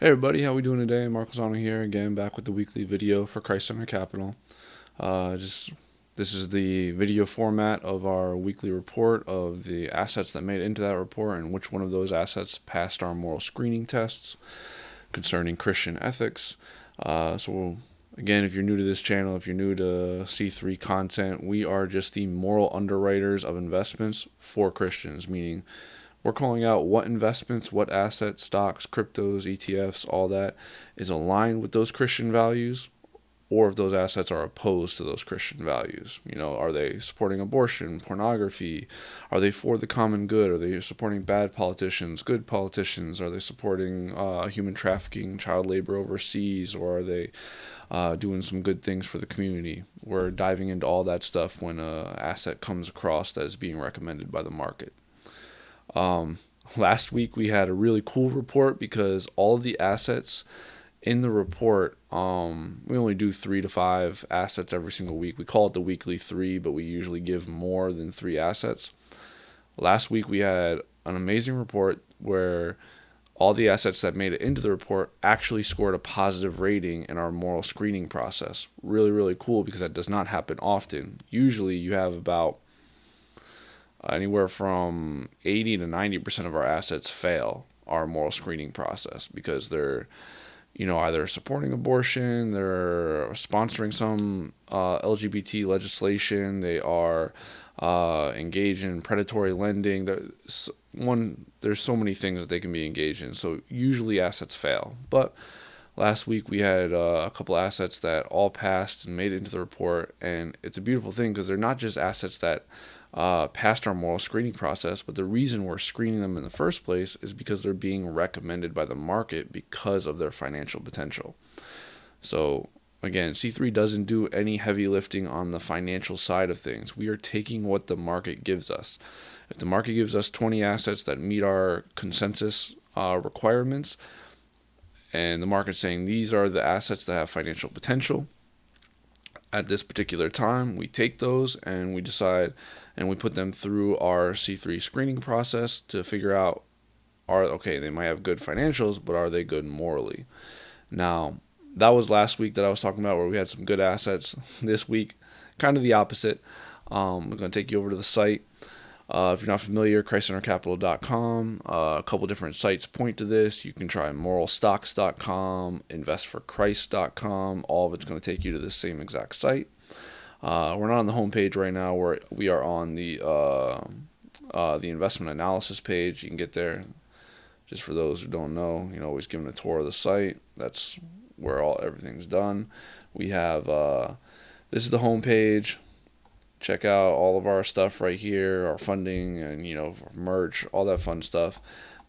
Hey everybody, how we doing today? Mark Lozano here again, back with the weekly video for Christ Center Capital. Just this is the video format of our weekly report of the assets that made it into that report and which one of those assets passed our moral screening tests concerning Christian ethics. So again, if you're new to this channel, if you're new to C3 content, we are just the moral underwriters of investments for Christians, meaning we're calling out what investments, what assets, stocks, cryptos, ETFs, all that is aligned with those Christian values, or if those assets are opposed to those Christian values. Are they supporting abortion, pornography? Are they for the common good? Are they supporting bad politicians, good politicians? Are they supporting human trafficking, child labor overseas? Or are they doing some good things for the community? We're diving into all that stuff when an asset comes across that is being recommended by the market. Last week we had a really cool report because all of the assets in the report, we only do 3 to 5 assets every single week. We call it the weekly 3, but we usually give more than 3 assets. Last week we had an amazing report where all the assets that made it into the report actually scored a positive rating in our moral screening process. Really, really cool because that does not happen often. Usually you have about anywhere from 80 to 90% of our assets fail our moral screening process because they're, either supporting abortion, they're sponsoring some LGBT legislation, they are engaged in predatory lending. There's so many things that they can be engaged in. So usually assets fail. But last week we had a couple assets that all passed and made it into the report, and it's a beautiful thing because they're not just assets that passed our moral screening process, but the reason we're screening them in the first place is because they're being recommended by the market because of their financial potential. So again, C3 doesn't do any heavy lifting on the financial side of things. We are taking what the market gives us. If the market gives us 20 assets that meet our consensus requirements, and the market's saying these are the assets that have financial potential at this particular time, we take those and we decide and we put them through our C3 screening process to figure out, they might have good financials, but are they good morally? Now, that was last week that I was talking about where we had some good assets. This week, kind of the opposite. I'm going to take you over to the site. If you're not familiar, ChristCenterCapital.com. A couple different sites point to this. You can try moralstocks.com, investforchrist.com. All of it's going to take you to the same exact site. We're not on the home page right now. We are on the investment analysis page. You can get there. Just for those who don't know, always giving a tour of the site. That's where everything's done. We have this is the home page. Check out all of our stuff right here, our funding and merch, all that fun stuff.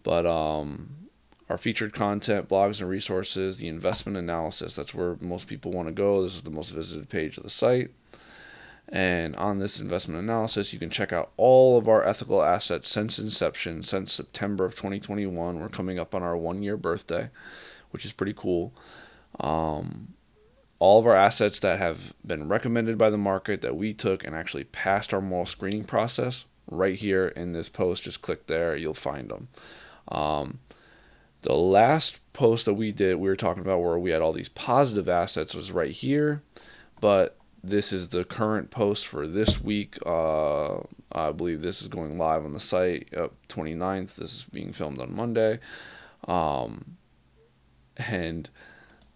But our featured content, blogs and resources, the investment analysis, that's where most people want to go. This is the most visited page of the site. And on this investment analysis, you can check out all of our ethical assets since inception, since September of 2021. We're coming up on our 1-year birthday, which is pretty cool. All of our assets that have been recommended by the market that we took and actually passed our moral screening process, right here in this post, just click there, you'll find them. The last post that we were talking about where we had all these positive assets was right here, but this is the current post for this week. I believe this is going live on the site, 29th. This is being filmed on Monday.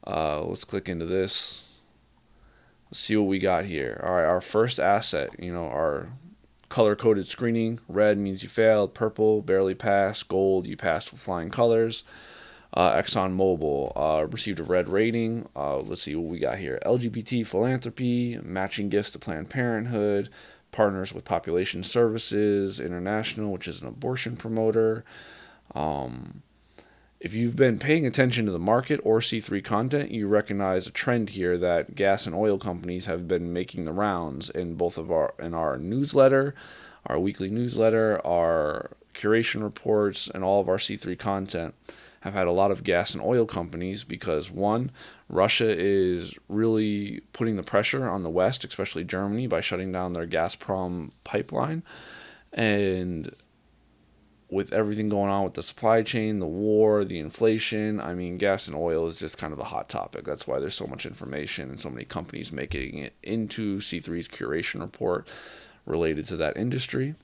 Let's click into this. Let's see what we got here. All right, our first asset, our color-coded screening. Red means you failed. Purple, barely passed. Gold, you passed with flying colors. Exxon Mobil received a red rating. Let's see what we got here. LGBT, Philanthropy, matching gifts to Planned Parenthood, partners with Population Services International, which is an abortion promoter. If you've been paying attention to the market or C3 content, you recognize a trend here that gas and oil companies have been making the rounds in our newsletter, our weekly newsletter, our curation reports, and all of our C3 content have had a lot of gas and oil companies because, one, Russia is really putting the pressure on the West, especially Germany, by shutting down their Gazprom pipeline. And with everything going on with the supply chain, the war, the inflation, I mean, gas and oil is just kind of a hot topic. That's why there's so much information and so many companies making it into C3's curation report related to that industry.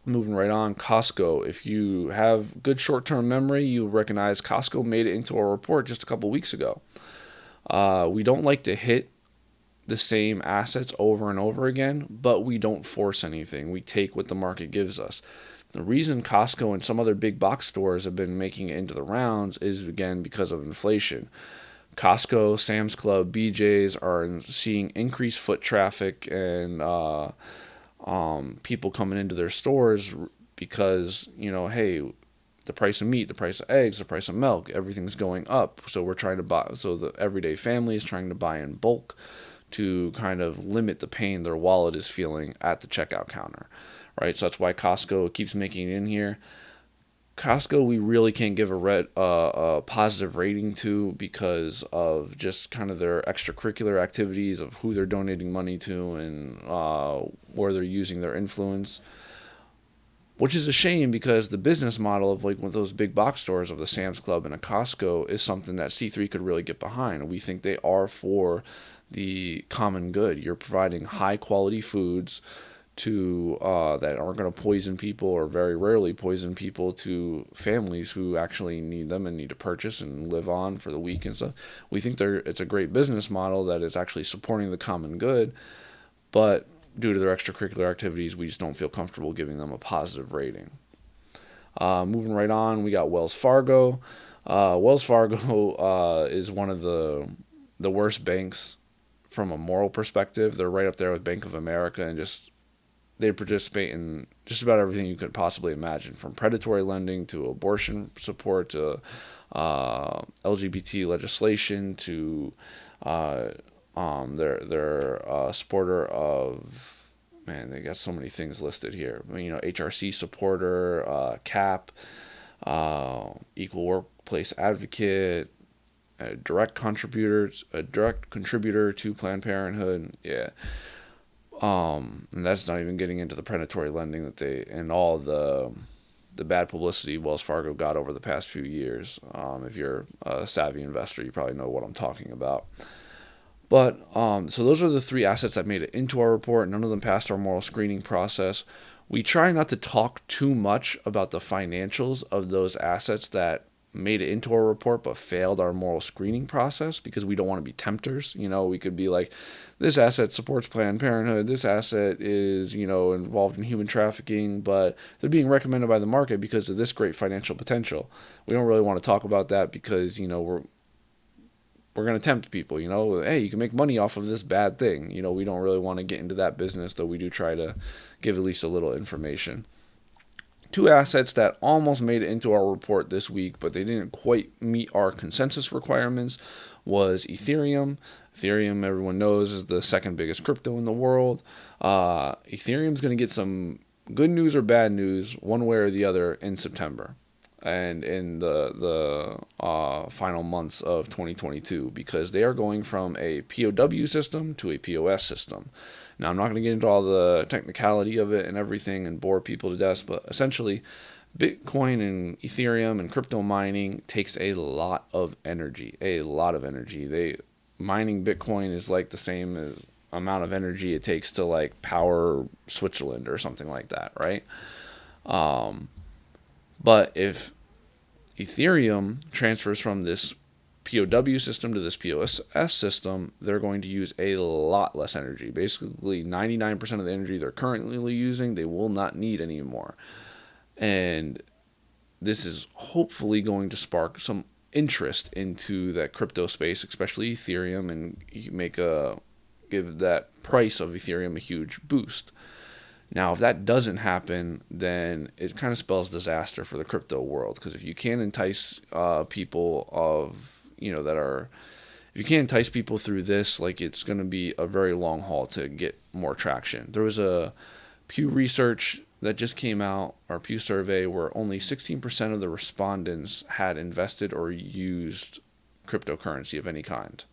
Moving right on, Costco. If you have good short-term memory, you recognize Costco made it into our report just a couple weeks ago. We don't like to hit the same assets over and over again, but we don't force anything. We take what the market gives us. The reason Costco and some other big box stores have been making it into the rounds is, again, because of inflation. Costco, Sam's Club, BJ's are seeing increased foot traffic and people coming into their stores because, hey, the price of meat, the price of eggs, the price of milk, everything's going up. So we're trying to buy, so the everyday family is trying to buy in bulk to kind of limit the pain their wallet is feeling at the checkout counter, right? So that's why Costco keeps making it in here. Costco, we really can't give a positive rating to because of just kind of their extracurricular activities of who they're donating money to and where they're using their influence, which is a shame because the business model of like one of those big box stores of the Sam's Club and a Costco is something that C3 could really get behind. We think they are for the common good. You're providing high quality foods to that aren't going to poison people or very rarely poison people to families who actually need them and need to purchase and live on for the week and stuff. We think it's a great business model that is actually supporting the common good, but due to their extracurricular activities, we just don't feel comfortable giving them a positive rating. Moving right on, we got Wells Fargo. Wells Fargo is one of the worst banks from a moral perspective. They're right up there with Bank of America and just they participate in just about everything you could possibly imagine, from predatory lending to abortion support to LGBT legislation to they're a supporter of, man, they got so many things listed here. I mean, HRC supporter, CAP, equal workplace advocate, a direct contributor to Planned Parenthood. Yeah. And that's not even getting into the predatory lending that they and all the bad publicity Wells Fargo got over the past few years. If you're a savvy investor, you probably know what I'm talking about. But so those are the three assets that made it into our report. None of them passed our moral screening process. We try not to talk too much about the financials of those assets that made it into our report but failed our moral screening process because we don't want to be tempters. We could be like, this asset supports Planned Parenthood, this asset is, involved in human trafficking, but they're being recommended by the market because of this great financial potential. We don't really want to talk about that because, we're going to tempt people, hey, you can make money off of this bad thing. We don't really want to get into that business, though we do try to give at least a little information. Two assets that almost made it into our report this week, but they didn't quite meet our consensus requirements, was Ethereum. Ethereum, everyone knows, is the second biggest crypto in the world. Ethereum's going to get some good news or bad news, one way or the other, in September and in the final months of 2022, because they are going from a POW system to a POS system. Now, I'm not going to get into all the technicality of it and everything and bore people to death, but essentially, Bitcoin and Ethereum and crypto mining takes a lot of energy. Mining Bitcoin is like the same as amount of energy it takes to like power Switzerland or something like that, right? But if Ethereum transfers from this POW system to this POS system, they're going to use a lot less energy. Basically, 99% of the energy they're currently using, they will not need anymore. And this is hopefully going to spark some interest into that crypto space, especially Ethereum, and give that price of Ethereum a huge boost. Now, if that doesn't happen, then it kind of spells disaster for the crypto world, because if you can't entice people if you can't entice people through this, like, it's going to be a very long haul to get more traction. There was a Pew Research that just came out, or Pew survey, where only 16% of the respondents had invested or used cryptocurrency of any kind.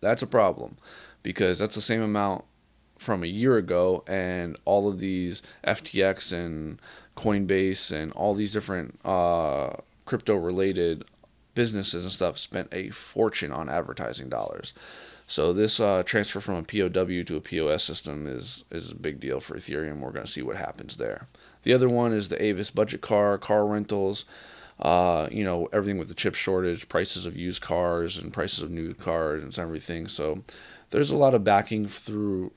That's a problem, because that's the same amount from a year ago, and all of these FTX and Coinbase and all these different crypto related businesses and stuff spent a fortune on advertising dollars. So this transfer from a POW to a POS system is a big deal for Ethereum. We're going to see what happens there. The other one is the Avis budget car rentals. Everything with the chip shortage, prices of used cars and prices of new cars and everything. So there's a lot of backing from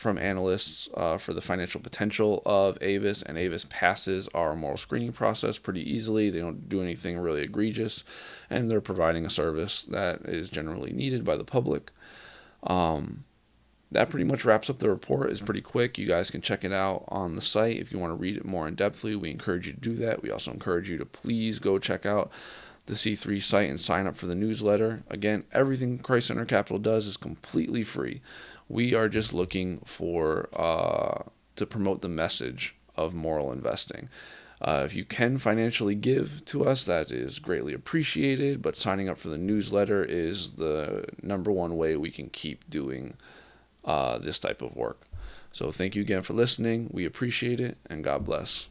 analysts for the financial potential of Avis, and Avis passes our moral screening process pretty easily. They don't do anything really egregious, and they're providing a service that is generally needed by the public. That pretty much wraps up the report. It's pretty quick. You guys can check it out on the site if you want to read it more in depthly. We encourage you to do that. We also encourage you to please go check out the C3 site and sign up for the newsletter. Again, everything Christ Center Capital does is completely free. We are just looking for to promote the message of moral investing. If you can financially give to us, that is greatly appreciated, but signing up for the newsletter is the number one way we can keep doing this type of work. So thank you again for listening. We appreciate it, and God bless.